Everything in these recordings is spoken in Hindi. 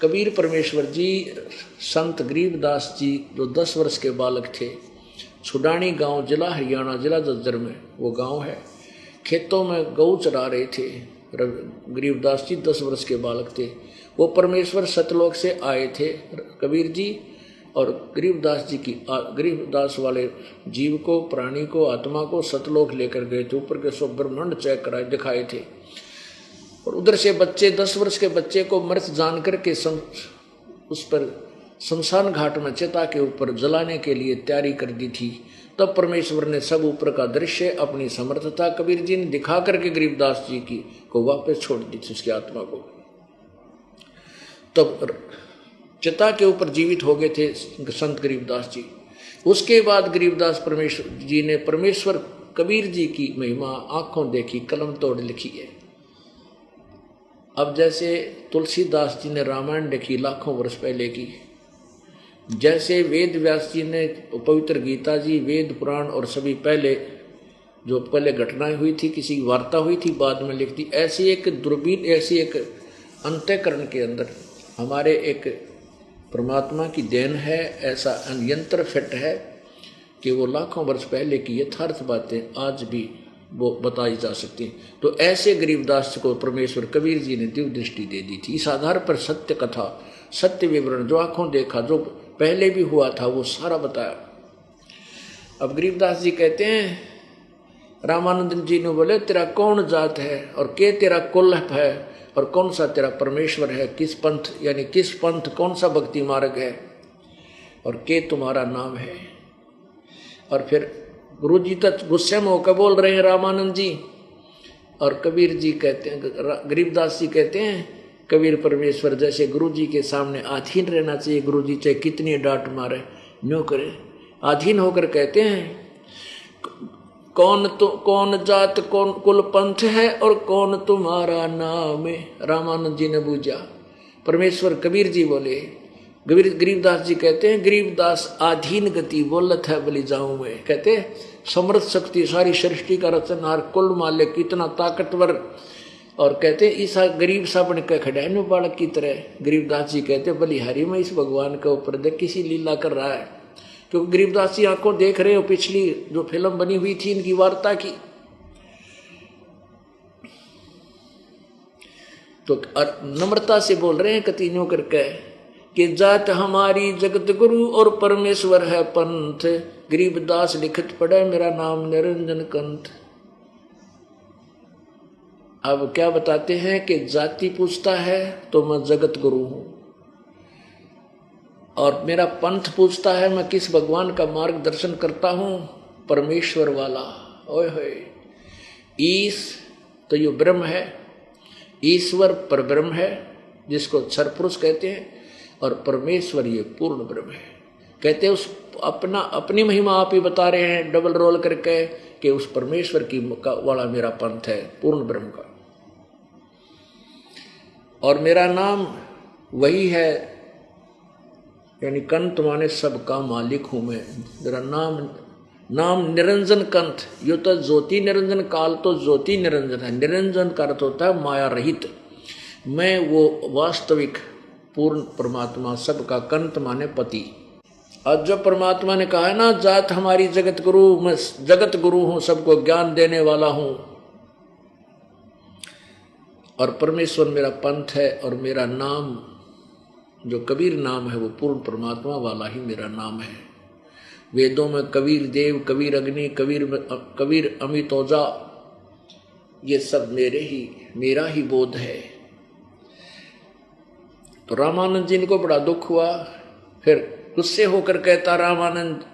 कबीर परमेश्वर जी संत गरीबदास जी जो 10 वर्ष के बालक थे, छुडानी गांव जिला हरियाणा जिला झज्जर में वो गांव है, खेतों में गऊ चरा रहे थे। गरीबदास जी 10 वर्ष के बालक थे। वो परमेश्वर सतलोक से आए थे कबीर जी, और गरीबदास जी की गरीबदास वाले जीव को, प्राणी को, आत्मा को सतलोक लेकर गए थे। ऊपर के सब ब्रह्मांड चेक कराए दिखाए थे। और उधर से बच्चे 10 वर्ष के बच्चे को मृत जान करके उस पर शमशान घाट में चिता के ऊपर जलाने के लिए तैयारी कर दी थी। तब परमेश्वर ने सब ऊपर का दृश्य अपनी समर्थता कबीर जी ने दिखा करके गरीबदास जी की को वापस छोड़ दी थी, उसकी आत्मा को। तब चिता के ऊपर जीवित हो गए थे संत गरीबदास जी। उसके बाद गरीबदास परमेश्वर जी ने परमेश्वर कबीर जी की महिमा आंखों देखी, कलम तोड़ लिखी है। अब जैसे तुलसीदास जी ने रामायण लिखी लाखों वर्ष पहले की, जैसे वेद व्यास जी ने पवित्र गीता जी, वेद पुराण और सभी पहले जो पहले घटनाएं हुई थी, किसी की वार्ता हुई थी बाद में लिख दी, ऐसी एक दूरबीन, ऐसी एक अंतःकरण के अंदर हमारे एक परमात्मा की देन है, ऐसा यंत्र फिट है कि वो लाखों वर्ष पहले की यथार्थ बातें आज भी वो बताई जा सकती हैं। तो ऐसे गरीबदास को परमेश्वर कबीर जी ने दिव्य दृष्टि दे दी थी। इस आधार पर सत्य कथा, सत्य विवरण जो आंखों देखा, जो पहले भी हुआ था, वो सारा बताया। अब गरीबदास जी कहते हैं, रामानंद जी ने बोले तेरा कौन जात है और के तेरा कुल है और कौन सा तेरा परमेश्वर है, किस पंथ यानी किस पंथ, कौन सा भक्ति मार्ग है और के तुम्हारा नाम है। और फिर गुरु जी तक गुस्से में होकर बोल रहे हैं रामानंद जी, और कबीर जी कहते हैं, गरीबदास जी कहते हैं कबीर परमेश्वर जैसे गुरु जी के सामने अधीन रहना चाहिए। गुरु जी चाहे कितनी डांट मारे न्यों करे, अधीन होकर कहते हैं कौन जात कौन कुल पंथ है और कौन तुम्हारा नाम है। रामानंद जी ने पूछा, परमेश्वर कबीर जी बोले, गरीबदास जी कहते हैं गरीबदास आधीन गति बोलत है बलि जाऊं मैं। कहते समर्थ शक्ति सारी सृष्टि का रचनहार, कुल मालिक, कितना ताकतवर, और कहते ईसा गरीब सा बन के खड़ा है बालक की तरह। गरीबदास जी कहते बलिहारी में इस भगवान के ऊपर देख किसी लीला कर रहा है, क्योंकि गरीबदास जी आंखों देख रहे हो पिछली जो फिल्म बनी हुई थी इनकी वार्ता की। तो नम्रता से बोल रहे हैं कतीनों करके कि जात हमारी जगत गुरु और परमेश्वर है पंथ, गरीबदास लिखत पड़े मेरा नाम निरंजन कंठ। अब क्या बताते हैं कि जाति पूछता है तो मैं जगत गुरु हूं, और मेरा पंथ पूछता है मैं किस भगवान का मार्गदर्शन करता हूं, परमेश्वर वाला। ओए होए, ईश तो ये ब्रह्म है, ईश्वर पर ब्रह्म है जिसको क्षर पुरुष कहते हैं, और परमेश्वर ये पूर्ण ब्रह्म है। कहते हैं उस अपनी महिमा आप ही बता रहे हैं डबल रोल करके कि उस परमेश्वर की वाला मेरा पंथ है, पूर्ण ब्रह्म का, और मेरा नाम वही है, यानी कंठ माने सबका मालिक हूं मैं। मेरा नाम निरंजन कंठ। यो तो ज्योति निरंजन, काल तो ज्योति निरंजन है। निरंजन का अर्थ होता है माया रहित। मैं वो वास्तविक पूर्ण परमात्मा, सबका कंठ माने पति। अब जब परमात्मा ने कहा है ना जात हमारी जगत गुरु, मैं जगत गुरु हूं, सबको ज्ञान देने वाला हूं, और परमेश्वर मेरा पंथ है, और मेरा नाम जो कबीर नाम है वो पूर्ण परमात्मा वाला ही मेरा नाम है। वेदों में कबीर देव, कबीर अग्नि, कबीर अमितोजा, ये सब मेरा ही बोध है। तो रामानंद जी को बड़ा दुख हुआ। फिर गुस्से होकर कहता रामानंद,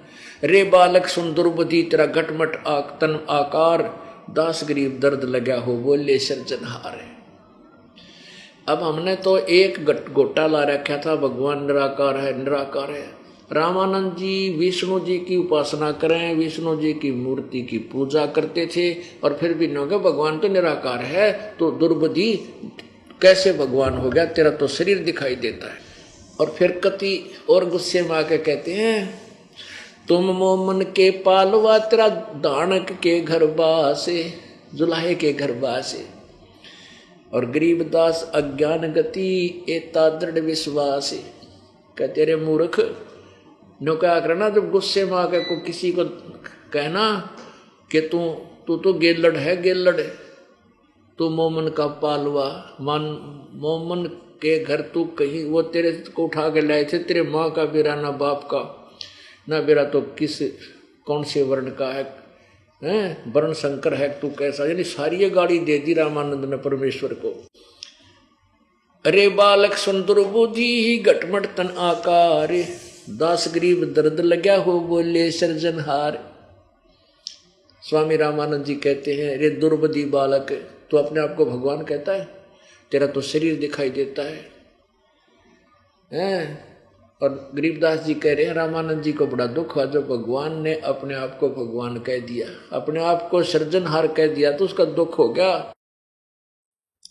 रे बालक सुन दुर्बुद्धि, तेरा घटमट तन आकार, दास गरीब दर्द लगा हो बोले सृजनहार। अब हमने तो एक गोटा ला रखा था भगवान निराकार है, निराकार है। रामानंद जी विष्णु जी की उपासना करें, विष्णु जी की मूर्ति की पूजा करते थे, और फिर भी न भगवान तो निराकार है, तो दुर्बुद्धि कैसे भगवान हो गया, तेरा तो शरीर दिखाई देता है। और फिर कति और गुस्से में आके कहते हैं, तुम मोमन के पालवा, तेरा दानक के घर बासे, जुलाहे के घर बासे। और गरीबदास अज्ञान गति एता दृढ़ विश्वास। कहते रे मूर्ख, नो क्या करना जब गुस्से में आकर को किसी को कहना कि तू तो गेलड़ है, गेलड़, तू मोमन का पालवा, मान मोमन के घर तू कहीं, वो तेरे को उठा के लाए थे, तेरे माँ का बेरा ना बाप का ना बेरा, तो किस कौन से वर्ण का है, वर्ण शंकर है, तू कैसा, यानी सारी ये गाड़ी दे दी रामानंद ने परमेश्वर को। अरे बालक सुंदर बुद्धि घटमट तन आकार, दास गरीब दर्द लग्या हो बोले सृजनहार। स्वामी रामानंद जी कहते हैं, रे दुर्बुद्धि बालक, तू अपने आप को भगवान कहता है, तेरा तो शरीर दिखाई देता है। और गरीबदास जी कह रहे हैं रामानंद जी को बड़ा दुख हुआ जब भगवान ने अपने आप को भगवान कह दिया, अपने आप को सृजनहार कह दिया, तो उसका दुख हो गया।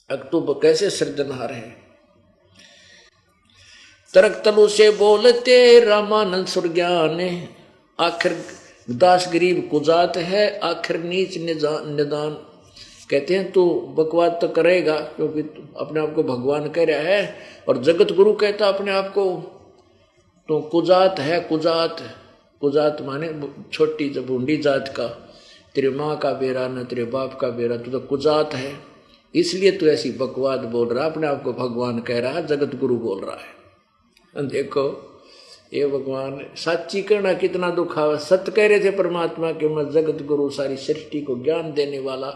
अब तू कैसे सृजनहार है। तरक तलु से बोलते रामानंद सुरज्ञान, आखिर दास गरीब कुजात है, आखिर नीच निदान। कहते हैं तू बकवाद तो करेगा क्योंकि अपने आप को भगवान कह रहा है, और जगत गुरु कहता अपने आप को, तो कुजात है। कुजात, कुजात माने छोटी बूंदी जात का, तेरे माँ का बेरा न तेरे बाप का बेरा, तू तो कुजात है, इसलिए तू ऐसी बकवाद बोल रहा, अपने आप को भगवान कह रहा है, जगत गुरु बोल रहा है। देखो ये भगवान सच्ची कहना कितना दुख आवा। सत्य कह रहे थे परमात्मा कि मैं जगत गुरु, सारी सृष्टि को ज्ञान देने वाला,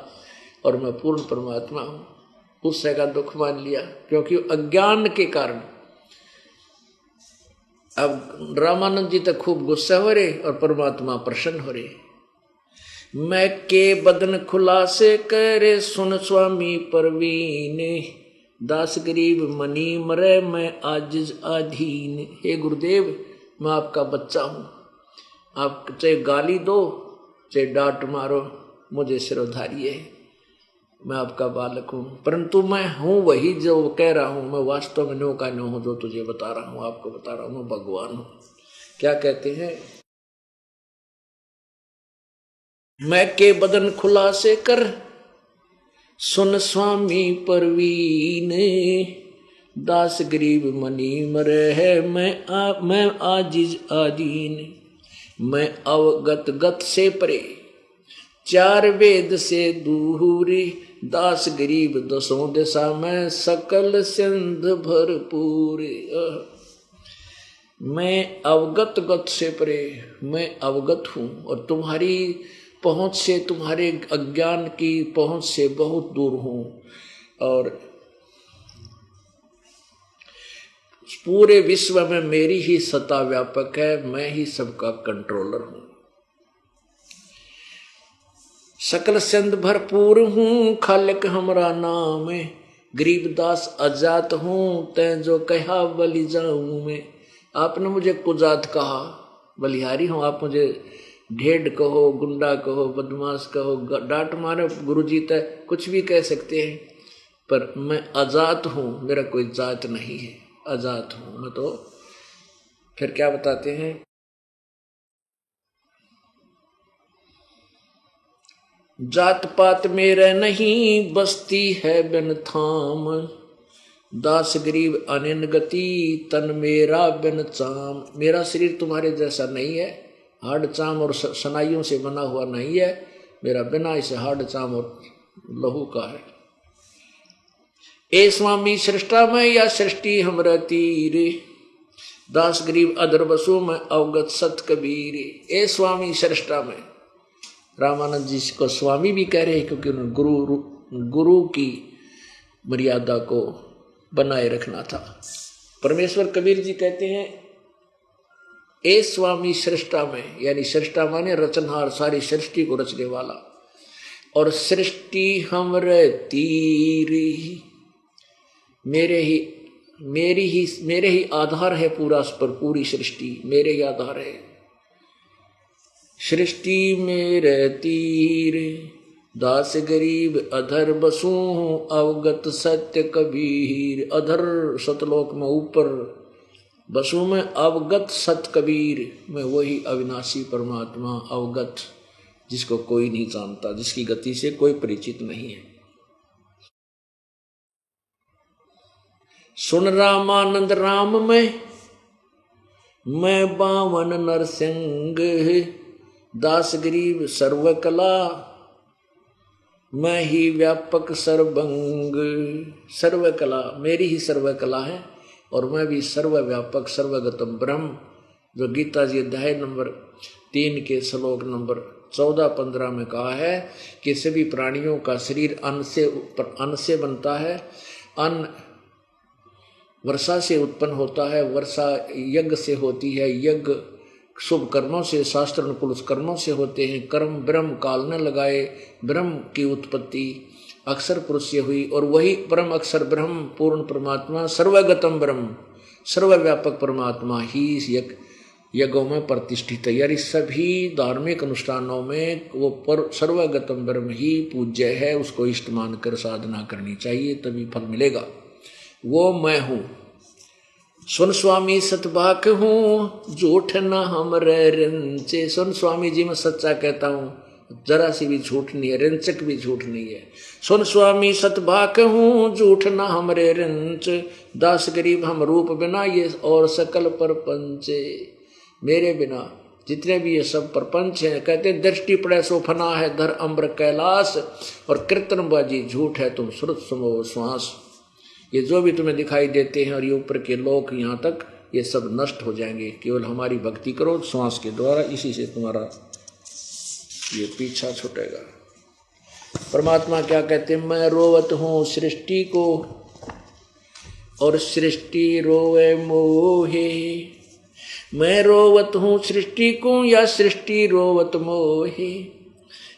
और मैं पूर्ण परमात्मा हूँ, उससे का दुख मान लिया क्योंकि अज्ञान के कारण। अब रामानंद जी तक खूब गुस्सा हो रहे और परमात्मा प्रसन्न हो रहे। मैं के बदन खुलासे करे सुन स्वामी परवीन, दास गरीब मनी मरे मैं आजिज अधीन। हे गुरुदेव, मैं आपका बच्चा हूँ, आप चाहे गाली दो चाहे डांट मारो, मुझे सिरोधारी है, मैं आपका बालक हूँ, परंतु मैं हूँ वही जो कह रहा हूँ, मैं वास्तव में नो का नो हूँ, जो तुझे बता रहा हूँ, आपको बता रहा हूँ, मैं भगवान हूँ। क्या कहते हैं, मैं के बदन खुलासे कर सुन स्वामी परवीन, दास गरीब मनी मरे है मैं आजिज आदीन। मैं अवगत गत से परे चार वेद से दूरी, दास गरीब दसों दिशा में सकल सिंध भरपूर। मैं अवगत गत से परे, मैं अवगत हूँ और तुम्हारी पहुँच से, तुम्हारे अज्ञान की पहुँच से बहुत दूर हूँ, और पूरे विश्व में मेरी ही सत्ता व्यापक है, मैं ही सबका कंट्रोलर हूँ। सकल सिंध भरपूर हूँ, खालिक हमरा नाम, गरीबदास अजात हूँ, तै जो कहा बलि जाऊँ मैं। आपने मुझे कुजात कहा, बलिहारी हूँ, आप मुझे ढेड कहो, गुंडा कहो, बदमाश कहो, डांट मारो, गुरुजी तक कुछ भी कह सकते हैं, पर मैं अजात हूँ, मेरा कोई जात नहीं है, अजात हूँ मैं। तो फिर क्या बताते हैं, जात पात मेरे नहीं, बस्ती है बिन थाम, दास गरीब अनिन गति, तन मेरा बिन चाम। मेरा शरीर तुम्हारे जैसा नहीं है, हाड़ चाम और सनाइयों से बना हुआ नहीं है, मेरा बिना इसे हाड़ चाम और लहू का है। ए स्वामी सृष्टा में या सृष्टि हमरा तीर, दास गरीब अधर बसु में अवगत सत कबीर। ए स्वामी सृष्टा में, रामानंद जी को स्वामी भी कह रहे हैं क्योंकि उन्होंने गुरु की मर्यादा को बनाए रखना था। परमेश्वर कबीर जी कहते हैं, ए स्वामी सृष्टा में, यानी सृष्टा माने रचनहार, सारी सृष्टि को रचने वाला, और सृष्टि हमरे तीर, मेरे ही आधार है पूरा, पर पूरी सृष्टि मेरे ही आधार है। सृष्टि मेरे तीर, दास गरीब अधर बसू, अवगत सत्य कबीर। अधर सतलोक में ऊपर, बसू में अवगत सत कबीर, मैं वही अविनाशी परमात्मा अवगत, जिसको कोई नहीं जानता, जिसकी गति से कोई परिचित नहीं है। सुन रामानंद राम में मैं बावन नरसिंह, दास गरीब सर्व कला मैं ही व्यापक सर्वंग। सर्व कला मेरी ही सर्व कला है और मैं भी सर्वव्यापक सर्वगतम ब्रह्म, जो गीता जी अध्याय नंबर 3 के श्लोक नंबर 14-15 में कहा है कि सभी प्राणियों का शरीर अन्न से बनता है, अन्न वर्षा से उत्पन्न होता है, वर्षा यज्ञ से होती है, यज्ञ शुभ कर्मों से शास्त्र अनुकूल कर्मों से होते हैं, कर्म ब्रह्म काल न लगाए, ब्रह्म की उत्पत्ति अक्षर पुरुष से हुई और वही परम अक्षर ब्रह्म पूर्ण परमात्मा सर्वगतम ब्रह्म सर्वव्यापक परमात्मा ही इस यज्ञों में प्रतिष्ठित है। यानी सभी धार्मिक अनुष्ठानों में वो पर सर्वगतम ब्रह्म ही पूज्य है, उसको इष्ट मानकर साधना करनी चाहिए, तभी फल मिलेगा। वो मैं हूँ सुन स्वामी सतबाक हूँ, झूठ न हमरे रंचे। सुन स्वामी जी मैं सच्चा कहता हूँ, जरा सी भी झूठ नहीं है, रंचक भी झूठ नहीं है। सुन स्वामी सतबाक हूँ, झूठ न हमरे रंच, दास गरीब हम रूप बिना ये और सकल परपंचे। मेरे बिना जितने भी ये सब प्रपंच हैं, कहते दृष्टि पड़े सो फना है धर अम्बर कैलाश, और कीर्तनबाजी झूठ है तुम श्रुत समो श्वास। ये जो भी तुम्हें दिखाई देते हैं और ये ऊपर के लोक यहाँ तक ये सब नष्ट हो जाएंगे, केवल हमारी भक्ति करो श्वास के द्वारा, इसी से तुम्हारा ये पीछा छूटेगा। परमात्मा क्या कहते हैं, मैं रोवत हूँ सृष्टि को और सृष्टि रोवे मोहे। मैं रोवत हूँ सृष्टि को या सृष्टि रोवत मोहे,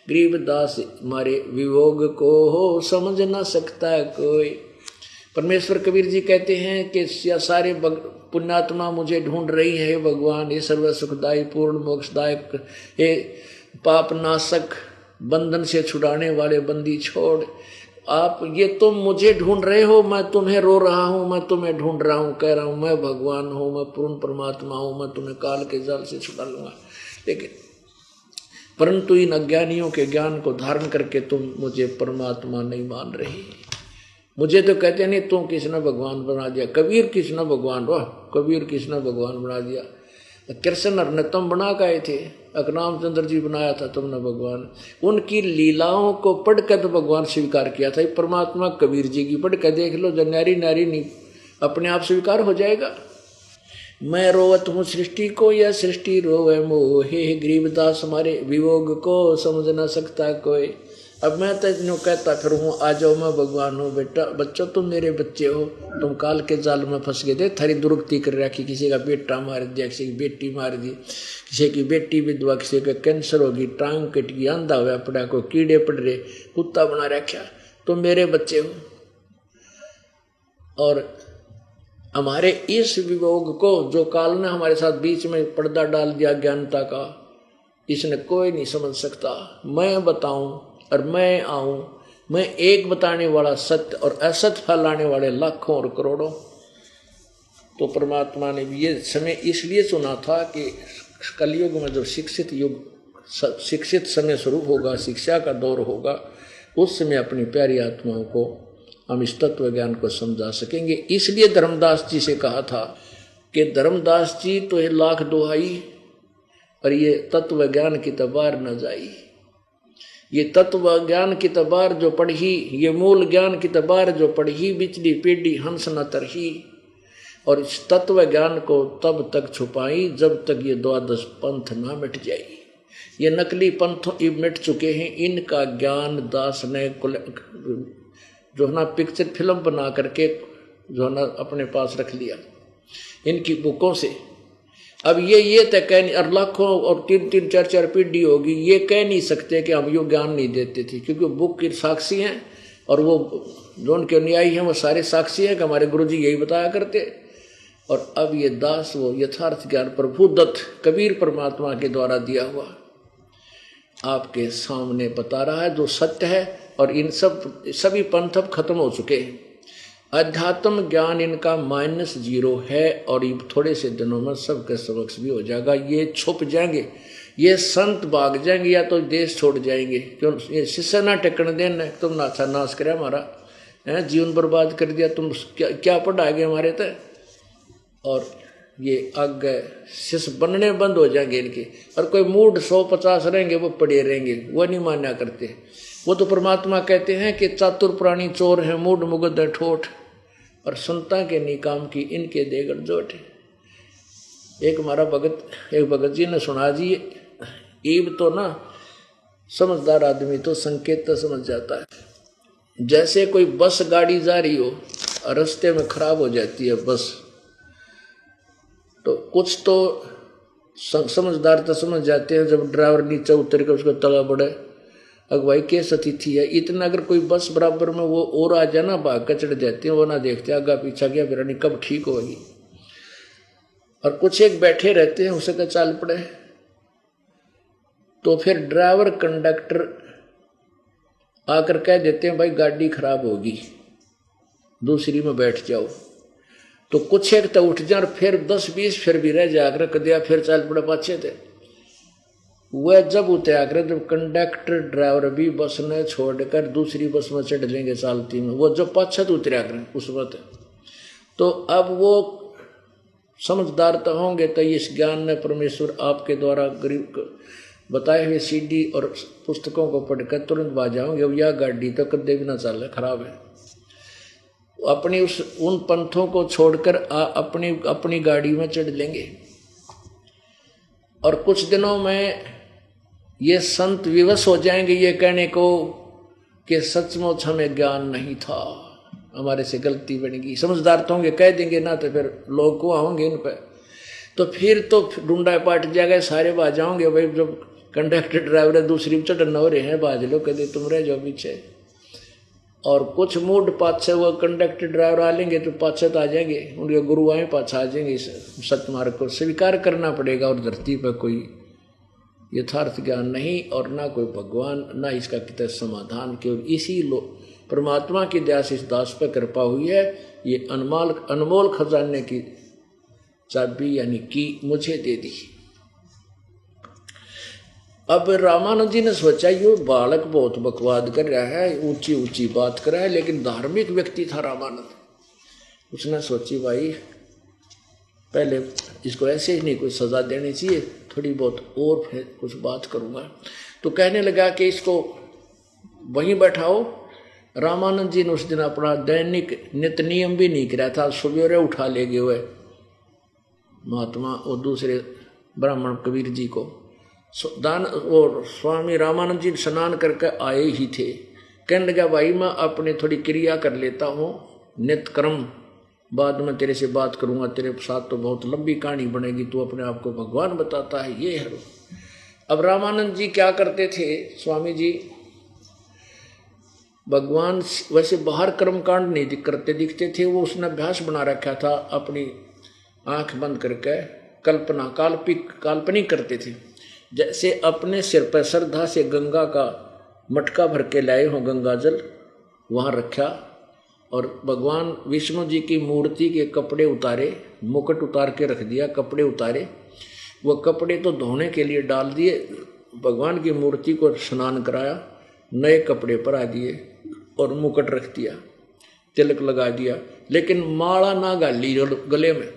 गरीबदास मारे वियोग को हो समझ न सकता कोई। परमेश्वर कबीर जी कहते हैं कि सारे पुण्यात्मा मुझे ढूंढ रही है, भगवान ये सर्व सुखदायी पूर्ण मोक्षदायक, हे पाप नाशक बंधन से छुड़ाने वाले बंदी छोड़, आप ये तुम मुझे ढूंढ रहे हो, मैं तुम्हें रो रहा हूँ, मैं तुम्हें ढूंढ रहा हूँ, कह रहा हूँ मैं भगवान हूँ, मैं पूर्ण परमात्मा हूँ, मैं तुम्हें काल के जाल से छुड़ा लूंगा। लेकिन परंतु इन अज्ञानियों के ज्ञान को धारण करके तुम मुझे परमात्मा नहीं मान रही। मुझे तो कहते नहीं तू किसने भगवान बना दिया, कबीर किसने भगवान, वाह कबीर किसने भगवान बना दिया, कृष्ण नरनतम बना गए थे, अकरामचंद्र जी बनाया था तुमने भगवान। उनकी लीलाओं को पढ़कर तो भगवान स्वीकार किया था। परमात्मा कबीर जी की पढ़ कर देख लो, जो नारी नारी नहीं अपने आप स्वीकार हो जाएगा। मैं रोवत हूँ सृष्टि को या सृष्टि रोवे मोहे, गरीबदास हमारे वियोग को समझ न सकता कोई। अब मैं तो यूँ कहता फिर हूँ आ जाओ मैं भगवान हूँ, बेटा बच्चों तुम मेरे बच्चे हो, तुम काल के जाल में फंस गए थे, थारी दुरुक्ति कर रखी, किसी का बेटा मार दिया, किसी की बेटी मार दी, किसी की बेटी विधवा, किसी का कैंसर होगी, टांग कट गई, अंधा हुआ पड़ा, को कीड़े पड़ रहे, कुत्ता बना रखा, तुम मेरे बच्चे हो। और हमारे इस वियोग को जो काल ने हमारे साथ बीच में पर्दा डाल दिया ज्ञानता का, इसने कोई नहीं समझ सकता। मैं बताऊं और मैं आऊं, मैं एक बताने वाला सत्य और असत्य फैलाने वाले लाखों और करोड़ों। तो परमात्मा ने भी ये समय इसलिए चुना था कि कलयुग में जो शिक्षित समय स्वरूप होगा, शिक्षा का दौर होगा, उस समय अपनी प्यारी आत्माओं को हम इस तत्व ज्ञान को समझा सकेंगे। इसलिए धर्मदास जी से कहा था कि धर्मदास जी तो ये लाख दुहाई और ये तत्व ज्ञान की तबार न जाई। ये तत्व ज्ञान की तबार जो पढ़ी, ये मूल ज्ञान की तबार जो पढ़ी, बिचली पेड़ी हंस न तरही। और इस तत्व ज्ञान को तब तक छुपाई जब तक ये द्वादश पंथ ना मिट जाए। ये नकली पंथ मिट चुके हैं, इनका ज्ञान दास ने जो है ना पिक्चर फिल्म बना करके जो है ना अपने पास रख लिया इनकी बुकों से। अब ये तय कह नहीं, और लाखों और 3-3 4-4 पीढ़ी होगी, ये कह नहीं सकते कि हम यो ज्ञान नहीं देते थे, क्योंकि बुक के साक्षी हैं और वो जो उनके अनुयायी हैं वो सारे साक्षी हैं कि हमारे गुरुजी यही बताया करते। और अब ये दास वो यथार्थ ज्ञान प्रभु दत्त कबीर परमात्मा के द्वारा दिया हुआ आपके सामने बता रहा है जो सत्य है। और इन सभी पंथ अब खत्म हो चुके हैं। अध्यात्म ज्ञान इनका -0 है और ये थोड़े से दिनों में सबके समक्ष भी हो जाएगा। ये छुप जाएंगे, ये संत भाग जाएंगे या तो देश छोड़ जाएंगे। क्यों ये शिष्य ना टेकन देना, तुम ना अच्छा नाश करे हमारा, हैं, जीवन बर्बाद कर दिया, तुम क्या पढ़ा गए हमारे तक। और ये आगे शिष्य बनने बंद हो जाएंगे इनके, और कोई मूड 150 रहेंगे वो पड़े रहेंगे, वो नहीं मान्या करते। वो तो परमात्मा कहते हैं कि चातुर प्राणी चोर हैं, मूड मुगद है ठोठ, और संता के निकाम की इनके देगड़ जोट। एक हमारा भगत जी ने सुना जी, ईब तो ना समझदार आदमी तो संकेत तो समझ जाता है। जैसे कोई बस गाड़ी जा रही हो और रास्ते में खराब हो जाती है बस, तो कुछ तो समझदार तो समझ जाते हैं जब ड्राइवर नीचे उतर के उसको तला बढ़े, अगवाई के स्थिति है। इतना अगर कोई बस बराबर में वो और आ जाए ना, भाग कर चढ़ जाते हैं, वो ना देखते आगा पीछा गया फिर नहीं कब ठीक होगी। और कुछ एक बैठे रहते हैं, उसे का चाल पड़े, तो फिर ड्राइवर कंडक्टर आकर कह देते हैं भाई गाड़ी खराब होगी, दूसरी में बैठ जाओ। तो कुछ एक तो उठ जाए और फिर 10-20 फिर भी रह जाकर कर दिया, फिर चल पड़े पाछे थे। वह जब उतरा कर जब कंडक्टर ड्राइवर भी बस ने छोड़कर दूसरी बस में चढ़ लेंगे चालती में, वो जब पाछे तो उतरा कर उस वक्त, तो अब वो समझदार तो होंगे। तो इस ज्ञान ने परमेश्वर आपके द्वारा गरीब बताए हुए सीडी और पुस्तकों को पढ़कर तुरंत बाज जाओगे, अब यह गाड़ी तो कदे भी ना चल, खराब है। अपनी उन पंथों को छोड़कर अपनी गाड़ी में चढ़ लेंगे। और कुछ दिनों में ये संत विवश हो जाएंगे ये कहने को कि सचमुच हमें ज्ञान नहीं था, हमारे से गलती बनेगी। समझदार तो होंगे, कह देंगे ना, तो फिर लोग को आओगे इन पर, तो फिर तो ढूंढा पाट जाएगा, सारे बाज जाओगे। भाई जब कंडक्टर ड्राइवर दूसरी चढ़ना हो रहे हैं, बाज लो, कदे तुम रह जाओ पीछे। और कुछ मूड पाछे वो कंडक्टर ड्राइवर आ लेंगे तो पाछे तो आ जाएंगे, उनके गुरु आए पाछा आ जाएंगे। सतमार्ग को स्वीकार करना पड़ेगा। और धरती पर कोई यथार्थ ज्ञान नहीं और ना कोई भगवान, ना इसका कितना समाधान। केवल इसी परमात्मा की दया से इस दास पर कृपा हुई है। ये अनमोल खजाने की चाबी यानी की मुझे दे दी। अब रामानंद जी ने सोचा ये बालक बहुत बकवाद कर रहा है, ऊंची ऊंची बात कर रहा है, लेकिन धार्मिक व्यक्ति था रामानंद। उसने सोची भाई पहले इसको ऐसे ही नहीं कोई सजा देनी चाहिए, थोड़ी बहुत और फिर कुछ बात करूँगा। तो कहने लगा कि इसको वहीं बैठाओ। रामानंद जी ने उस दिन अपना दैनिक नित्य नियम भी नहीं किया था, सवेरे उठा ले गए हुए महात्मा और दूसरे ब्राह्मण कबीर जी को दान, और स्वामी रामानंद जी स्नान करके आए ही थे। कहने लगा भाई मैं अपने थोड़ी क्रिया कर लेता हूँ नित्य कर्म, बाद में तेरे से बात करूँगा, तेरे साथ तो बहुत लंबी कहानी बनेगी, तू अपने आप को भगवान बताता है ये है। अब रामानंद जी क्या करते थे, स्वामी जी भगवान वैसे बाहर कर्मकांड नहीं करते दिखते थे, वो उसने अभ्यास बना रखा था अपनी आंख बंद करके कल्पना काल्पनिक करते थे। जैसे अपने सिर पर श्रद्धा से गंगा का मटका भर के लाए हों, गंगा जल वहाँ रखा और भगवान विष्णु जी की मूर्ति के कपड़े उतारे, मुकुट उतार के रख दिया, कपड़े उतारे, वो कपड़े तो धोने के लिए डाल दिए, भगवान की मूर्ति को स्नान कराया, नए कपड़े पहना दिए और मुकुट रख दिया, तिलक लगा दिया, लेकिन माला ना गाली। गले में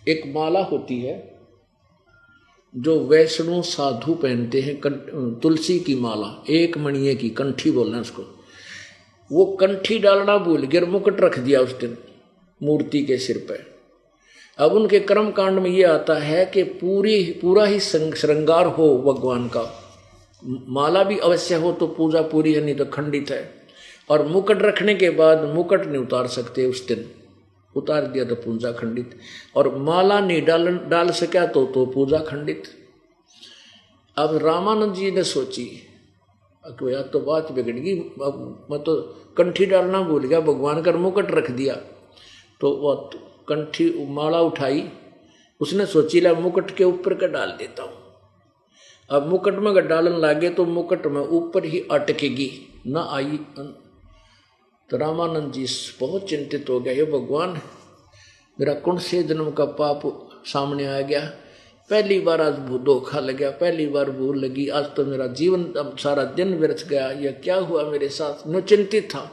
एक माला होती है जो वैष्णो साधु पहनते हैं, तुलसी की माला, एक मणिये की कंठी बोलना उसको, वो कंठी डालना भूल गया, मुकुट रख दिया उस दिन मूर्ति के सिर पर। अब उनके कर्म कांड में ये आता है कि पूरा ही श्रृंगार हो भगवान का, माला भी अवश्य हो तो पूजा पूरी है, नहीं तो खंडित है। और मुकुट रखने के बाद मुकुट नहीं उतार सकते उस दिन, उतार दिया तो पूजा खंडित, और माला नहीं डाल सका तो पूजा खंडित। अब रामानंद जी ने सोची कि यार तो बात बिगड़ गई, अब मैं तो कंठी डालना भूल गया, भगवान का मुकुट रख दिया। तो वो कंठी माला उठाई, उसने सोची ला मुकुट के ऊपर का डाल देता हूँ। अब मुकुट में अगर डालन लागे तो मुकुट में ऊपर ही अटकेगी, ना आई। तो रामानंद जी बहुत चिंतित हो गया, ये भगवान मेरा कौन से जन्म का पाप सामने आ गया, पहली बार आज धोखा लग गया, पहली बार भूल लगी, आज तो मेरा जीवन अब सारा दिन व्यर्थ गया, यह क्या हुआ मेरे साथ। मैं चिंतित था।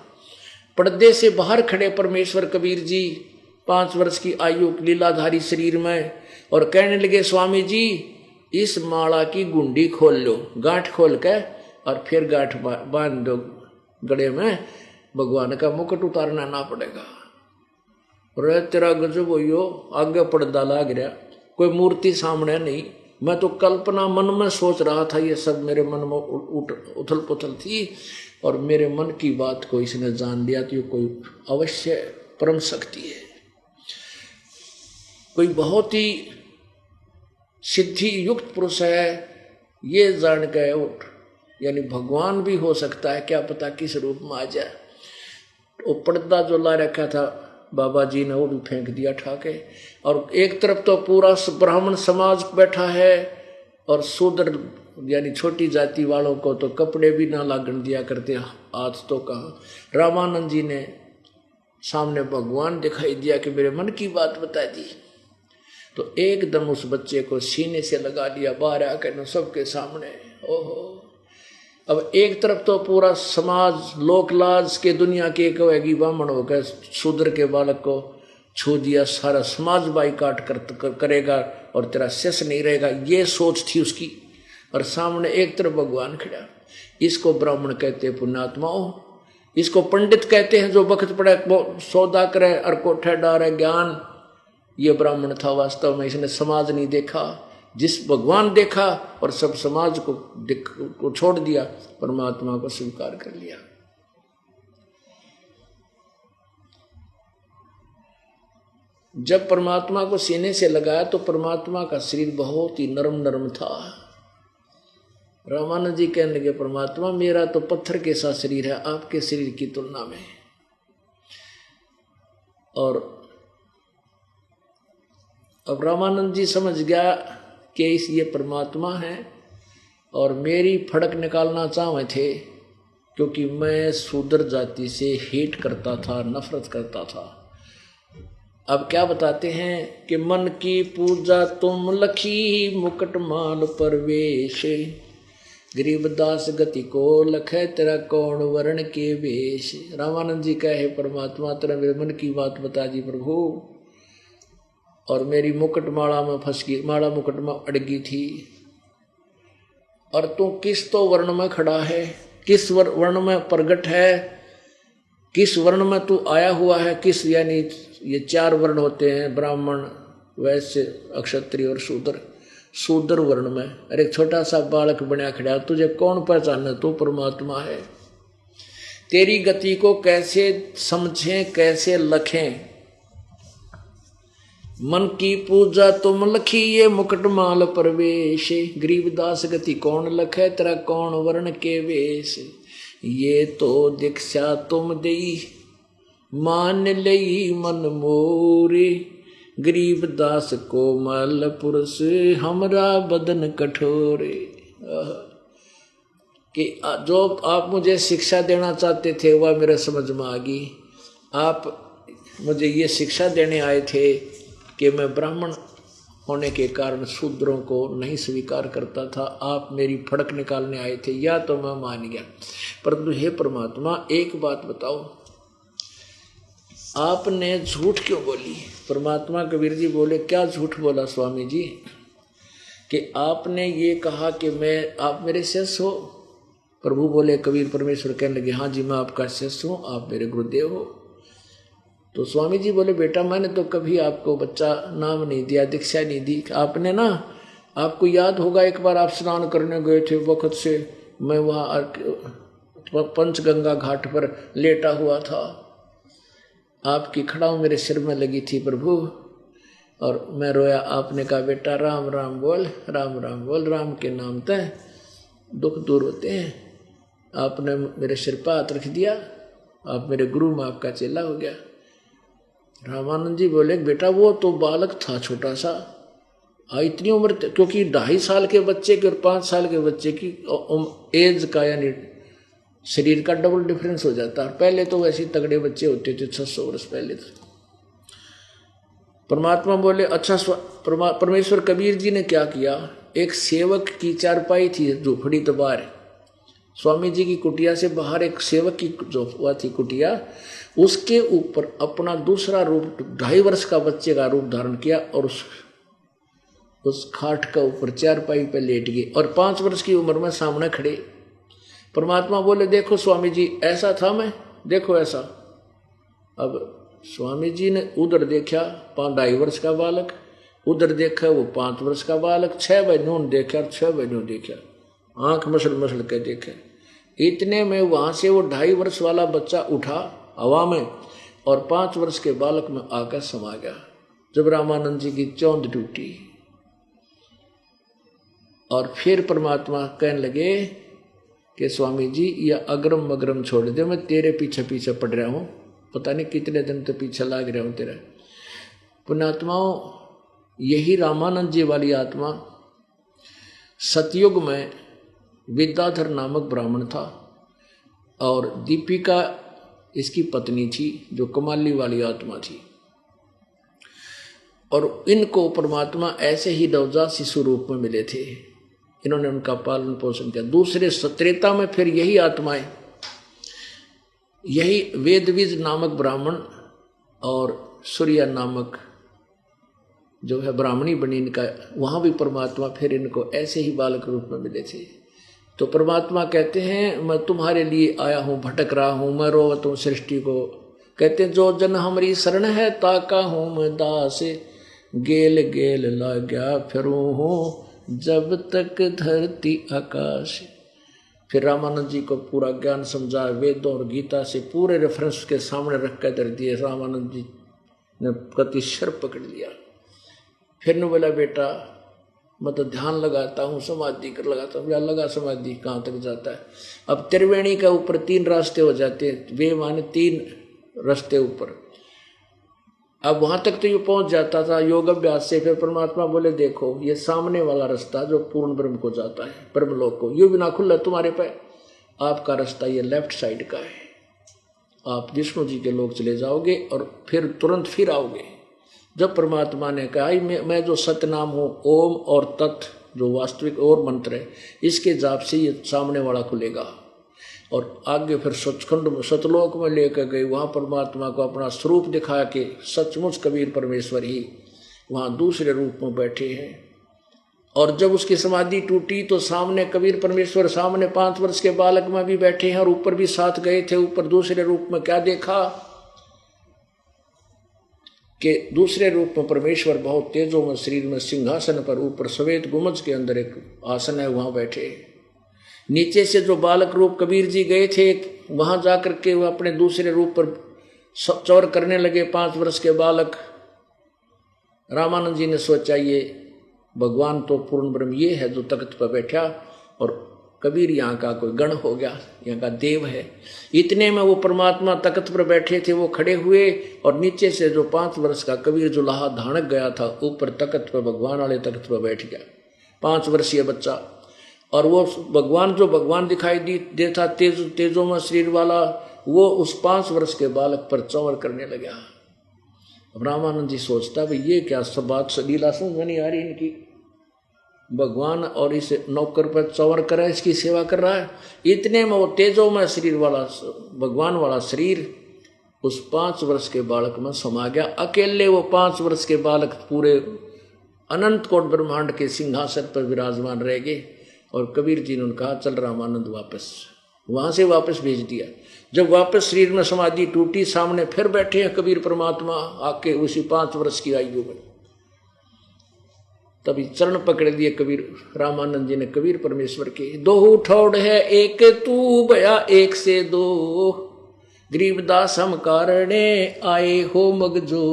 पर्दे से बाहर खड़े परमेश्वर कबीर जी 5 वर्ष की आयु लीलाधारी शरीर में, और कहने लगे स्वामी जी इस माला की गुंडी खोल लो, गांठ खोल के और फिर गांठ बांध दो गले में, भगवान का मुकुट उतारना ना पड़ेगा। रे तेरा गजब हो, आगे पर्दा लाग रहा, कोई मूर्ति सामने नहीं, मैं तो कल्पना मन में सोच रहा था, ये सब मेरे मन में उथल पुथल थी, और मेरे मन की बात को इसने जान लिया तो ये कोई अवश्य परम शक्ति है, कोई बहुत ही सिद्धि युक्त पुरुष है, ये जान के उठ, यानी भगवान भी हो सकता है, क्या पता किस रूप में आ जाए। वो पर्दा जो ला रखा था बाबा जी ने वो भी फेंक दिया ठाके, और एक तरफ तो पूरा ब्राह्मण समाज बैठा है, और शूद्र यानी छोटी जाति वालों को तो कपड़े भी ना लागण दिया करते, आज तो कहा। रामानंद जी ने सामने भगवान दिखाई दिया कि मेरे मन की बात बता दी, तो एकदम उस बच्चे को सीने से लगा लिया बाहर आकर सबके सामने। ओहो, अब एक तरफ तो पूरा समाज लोकलाज के दुनिया के कहेगी ब्राह्मण होकर शूद्र के बालक को छू दिया, सारा समाज बाईकाट करेगा और तेरा शेष नहीं रहेगा, ये सोच थी उसकी। और सामने एक तरफ भगवान खड़ा। इसको ब्राह्मण कहते हैं पुण्यात्माओं, इसको पंडित कहते हैं जो बखत पड़े सौदा करे और कोठे डारे ज्ञान। ये ब्राह्मण था वास्तव में, इसने समाज नहीं देखा, जिस भगवान देखा और सब समाज को छोड़ दिया, परमात्मा को स्वीकार कर लिया। जब परमात्मा को सीने से लगाया तो परमात्मा का शरीर बहुत ही नरम नरम था। रामानंद जी कहने लगे परमात्मा मेरा तो पत्थर के सा शरीर है आपके शरीर की तुलना में, और अब रामानंद जी समझ गया कि ये परमात्मा है और मेरी फड़क निकालना चाहे थे, क्योंकि मैं शूद्र जाति से हेट करता था, नफरत करता था। अब क्या बताते हैं कि मन की पूजा तुम लखी मुकुट माल परवेश, गरीबदास गति को लखे तेरा कौन वर्ण के वेश। रामानंद जी कहे परमात्मा तेरा मेरे मन की बात बता दी प्रभु, और मेरी मुकुट माला में फंस गई, माला मुकुट में अड़गी थी, और तू किस तो वर्ण में खड़ा है, किस वर्ण में प्रगट है, किस वर्ण में तू आया हुआ है, किस यानी ये 4 वर्ण होते हैं ब्राह्मण वैश्य क्षत्रिय और शूद्र। शूद्र वर्ण में अरे छोटा सा बालक बना खड़ा, तुझे कौन पहचाने, तू परमात्मा है। तेरी गति को कैसे समझें कैसे लखें, मन की पूजा तुम लखी ये मुकुट माल परवेश, गरीबदास गति कौन लखे तेरा कौन वर्ण के वेश। ये तो दीक्षा तुम दई मान लई मन मोरे, गरीबदास कोमल पुरुष हमरा बदन कठोरे। कि जो आप मुझे शिक्षा देना चाहते थे वह मेरे समझ में आ गई। आप मुझे ये शिक्षा देने आए थे कि मैं ब्राह्मण होने के कारण शूद्रों को नहीं स्वीकार करता था, आप मेरी फड़क निकालने आए थे, या तो मैं मान गया। परंतु हे परमात्मा एक बात बताओ, आपने झूठ क्यों बोली। परमात्मा कबीर जी बोले क्या झूठ बोला स्वामी जी, कि आपने ये कहा कि आप मेरे शिष्य हो। प्रभु बोले कबीर परमेश्वर कहने लगे हाँ जी मैं आपका शिष्य हूँ, आप मेरे गुरुदेव हो। तो स्वामी जी बोले बेटा मैंने तो कभी आपको बच्चा नाम नहीं दिया, दीक्षा नहीं दी। आपने ना, आपको याद होगा एक बार आप स्नान करने गए थे, वक्त से मैं वहाँ पंचगंगा घाट पर लेटा हुआ था, आपकी खड़ाऊ मेरे सिर में लगी थी प्रभु, और मैं रोया। आपने कहा बेटा राम राम बोल, राम राम बोल, राम के नाम तय दुख दूर होते हैं। आपने मेरे सिर पर हाथ रख दिया, आप मेरे गुरु में आपका चेला हो गया। रामानंद जी बोले बेटा वो तो बालक था छोटा सा, इतनी उम्र, क्योंकि 2.5 साल के बच्चे की और 5 साल के बच्चे की एज का यानी शरीर का डबल डिफरेंस हो जाता है। पहले तो वैसे तगड़े बच्चे होते थे 600 वर्ष पहले तो। परमात्मा बोले अच्छा परमेश्वर कबीर जी ने क्या किया, एक सेवक की चारपाई थी झोपड़ी तो बाहर, स्वामी जी की कुटिया से बाहर एक सेवक की जो हुआ थी कुटिया, उसके ऊपर अपना दूसरा रूप 2.5 वर्ष का बच्चे का रूप धारण किया और उस खाट का ऊपर चारपाई पे लेट गए और 5 वर्ष की उम्र में सामने खड़े। परमात्मा बोले देखो स्वामी जी ऐसा था मैं, देखो ऐसा। अब स्वामी जी ने उधर देखा 2.5 वर्ष का बालक, उधर देखा वो 5 वर्ष का बालक, 6 बहनों ने देखा और 6 बहनों देखा, आंख मसल मसल के देखे। इतने में वहां से वो 2.5 वर्ष वाला बच्चा उठा हवा में और 5 वर्ष के बालक में आकर समा गया। जब रामानंद जी की चौंध टूटी और फिर परमात्मा कहने लगे कि स्वामी जी यह अग्रम मग्रम छोड़ दे, मैं तेरे पीछे पीछे पड़ रहा हूं, पता नहीं कितने दिन तो पीछे लाग रहा हूं तेरा। पुण्यात्माओं, यही रामानंद जी वाली आत्मा सतयुग में विद्याधर नामक ब्राह्मण था और दीपिका इसकी पत्नी थी जो कमाली वाली आत्मा थी। और इनको परमात्मा ऐसे ही नवजात शिशु रूप में मिले थे, इन्होंने उनका पालन पोषण किया। दूसरे त्रेता में फिर यही आत्माएं, यही वेदविज नामक ब्राह्मण और सूर्या नामक जो है ब्राह्मणी बनी इनका, वहां भी परमात्मा फिर इनको ऐसे ही बालक रूप में मिले थे। तो परमात्मा कहते हैं मैं तुम्हारे लिए आया हूं, भटक रहा हूं, मैं रोवत हूं सृष्टि को। कहते हैं जो जन हमारी शरण है ताका हूं मैं दास, गेल गेल लाग्या फिरूं हूं जब तक धरती आकाश। फिर रामानंद जी को पूरा ज्ञान समझा, वेदों और गीता से पूरे रेफरेंस के सामने रख कर धर दिए। रामानंद जी ने प्रति शर पकड़ लिया। फिर ने बोला बेटा मैं तो ध्यान लगाता हूँ, समाधि कर लगाता हूँ। या लगा समाधि कहाँ तक जाता है। अब त्रिवेणी का ऊपर 3 रास्ते हो जाते हैं, वे माने 3 रास्ते ऊपर। अब वहां तक तो ये पहुंच जाता था योग अभ्यास से। फिर परमात्मा बोले देखो ये सामने वाला रास्ता जो पूर्ण ब्रह्म को जाता है, ब्रह्मलोक को, ये बिना खुला तुम्हारे पे, आपका रास्ता ये लेफ्ट साइड का है। आप विष्णु जी के लोग चले जाओगे और फिर तुरंत फिर आओगे। जब परमात्मा ने कहा मैं जो सतनाम हूँ, ओम और तत् जो वास्तविक और मंत्र है, इसके जाप से ये सामने वाला खुलेगा। और आगे फिर सचखंड में सतलोक में लेकर गए, वहाँ परमात्मा को अपना स्वरूप दिखा के सचमुच कबीर परमेश्वर ही वहाँ दूसरे रूप में बैठे हैं। और जब उसकी समाधि टूटी तो सामने कबीर परमेश्वर सामने 5 वर्ष के बालक में भी बैठे हैं और ऊपर भी साथ गए थे। ऊपर दूसरे रूप में क्या देखा कि दूसरे रूप में परमेश्वर बहुत तेजों में शरीर में सिंहासन पर ऊपर श्वेत गुंबज के अंदर एक आसन है, वहां बैठे। नीचे से जो बालक रूप कबीर जी गए थे वहां जाकर के वह अपने दूसरे रूप पर चौर करने लगे। 5 वर्ष के बालक। रामानंद जी ने सोचा ये भगवान तो पूर्ण ब्रह्म ये है जो तख्त पर बैठा और कबीर यहाँ का कोई गण हो गया, यहाँ का देव है। इतने में वो परमात्मा तख्त पर बैठे थे, वो खड़े हुए और नीचे से जो 5 वर्ष का कबीर जुलाहा धानक गया था ऊपर तख्त पर, भगवान वाले तख्त पर बैठ गया 5 वर्षीय बच्चा। और वो भगवान जो भगवान दिखाई देता तेजों में शरीर वाला, वो उस 5 वर्ष के बालक पर चौर करने लगा। अब रामानंद जी सोचता भाई ये क्या सब बात लीला समझ में नहीं आ रही इनकी। भगवान और इस नौकर पर चौर कर रहा है, इसकी सेवा कर रहा है। इतने में वो तेजों में शरीर वाला भगवान वाला शरीर उस 5 वर्ष के बालक में समा गया। अकेले वो 5 वर्ष के बालक पूरे अनंत कोट ब्रह्मांड के सिंहासन पर विराजमान रह गए। और कबीर जी ने कहा चल रामानंद वापस, वहां से वापस भेज दिया। जब वापस शरीर में समाधि टूटी, सामने फिर बैठे हैं कबीर परमात्मा आके उसी 5 वर्ष की आयु में। तभी चरण पकड़ लिए कबीर रामानंद जी ने कबीर परमेश्वर के। 2 ठौड़ है एक तू भया 1 से 2, गरीबदास हम कारणे आए हो मगजो।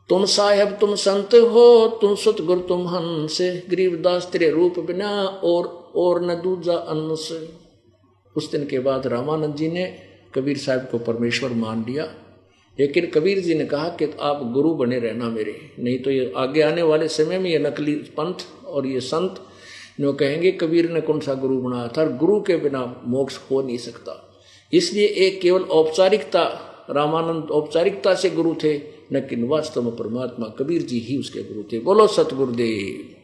तुम साहेब तुम संत हो, तुम सतगुरु तुम हंस, गरीबदास तेरे रूप बिना और न दूजा अंश। उस दिन के बाद रामानंद जी ने कबीर साहब को परमेश्वर मान लिया। लेकिन कबीर जी ने कहा कि आप गुरु बने रहना मेरे, नहीं तो ये आगे आने वाले समय में ये नकली पंथ और ये संत जो कहेंगे कबीर ने कौन सा गुरु बनाया था। गुरु के बिना मोक्ष हो नहीं सकता। इसलिए एक केवल औपचारिकता, रामानंद औपचारिकता से गुरु थे, लेकिन वास्तव में परमात्मा कबीर जी ही उसके गुरु थे। बोलो सतगुरुदेव।